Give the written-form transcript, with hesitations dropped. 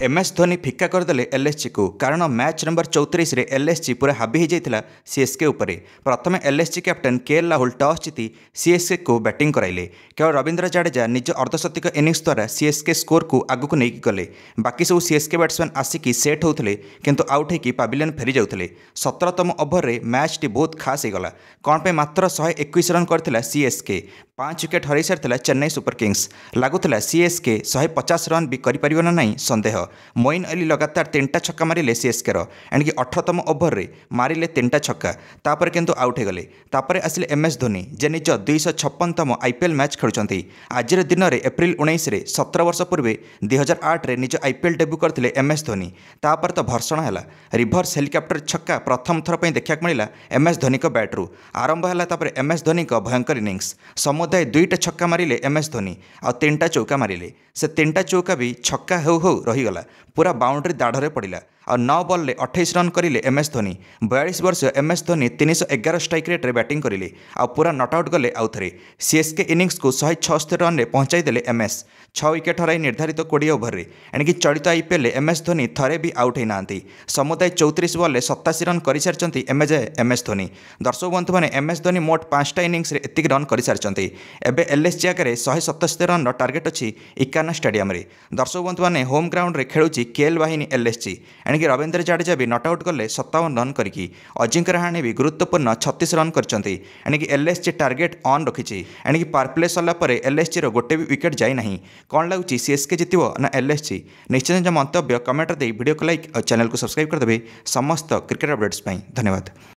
MS Dhoni फिका करदे LSG को कारण मैच नंबर 34 रे एलएसजी पूरा हावी हो जाता सीएसके उपरे। प्रथम LSG captain KL Rahul toss जीति सीएसके को बैटिंग कराइले। केवल रविंद्र जडेजा निज अर्धशतक इनिंग्स द्वारा सीएसके स्कोर को आगक नहीं गले। बाकी सब सीएसके बैट्समैन आसिक सेट होते किंतु आउट होकर पाविलियन फेरी जाते। 17तम ओभर में मैच टी बहुत खास होगला। कौन पे मात्र 121 रन करथिला सीएसके। 5 विकेट हरई सारी चेन्नई सुपर किंग्स। लगुला सीएसके 150 रन भी कर ना नहीं संदेह। मोइन अली लगातार 3टा छक्का मारे सीएसके एणिक 18तम ओभर में मारे 3टा छक्का तापर किंतु आउट हो गले। तापर आसिले एमएस धोनी जे निज 256तम आईपीएल मैच खेलुंट। आज दिन में एप्रिल 19 रे 17 वर्ष पूर्व 2008 रे निज आईपीएल डेब्यू करते एमएस धोनी। तापर तो भर्षण है रिभर्स हेलिकप्टर छक्का प्रथम थर पर देखा मिला एमएस धोनी बैट्रु आरंभ है। एमएस धोनी भयंकर इनिंग्स समुदाय 2टा छक्का मारे एमएस धोनी आ 3टा चौका मारे। से 3टा चौका भी छक्का हो रहीगला पूरा बाउंड्री दाढ़े पड़ा और 9 बॉल 28 रन करें एमएस धोनी। 42 वर्ष MS Dhoni 311 strike rate batting करें आ पूरा नट आउट गले आउ थे। सीएसके इनिंग्स को 176 रन में पहुंचाई देले एमएस। 6 विकेट हराई निर्धारित 20 ओभर में एणिक चलित आईपीएल एमएस धोनी थरे भी आउट होना। समुदाय 34 बॉल 87 रन कर सारी एमएस धोनी। दर्शक बंधु मैंने एमएस धोनी मोट 5टा इनिंग्स एतिक रन कर सारी। एवं एलएसजी आगे 177 रन टार्गेट अच्छी इकाना स्टेडियम। दर्शक बंधु मैंने होम ग्राउंड में खेलुची केएल बाहिनी एलएसजी। एणिक रविंद्र जडेजा भी नट आउट गले 57 रन करके। अजिंक्य रहाणे भी गुरुत्वपूर्ण 36 रन करछंती। एणिक एलएसजी टार्गेट ऑन रखिछि। एणिक पावर प्ले सरला परे एलएसजी रो गोटे भी विकेट जाई नहीं। कौन लगुच सीएसके जितिबो ना एलएसजी? निश्चय निज मंतव्य कमेंट दे वीडियो को लाइक और चैनल को सब्सक्राइब कर देबे। समस्त क्रिकेट अपडेट्स धन्यवाद।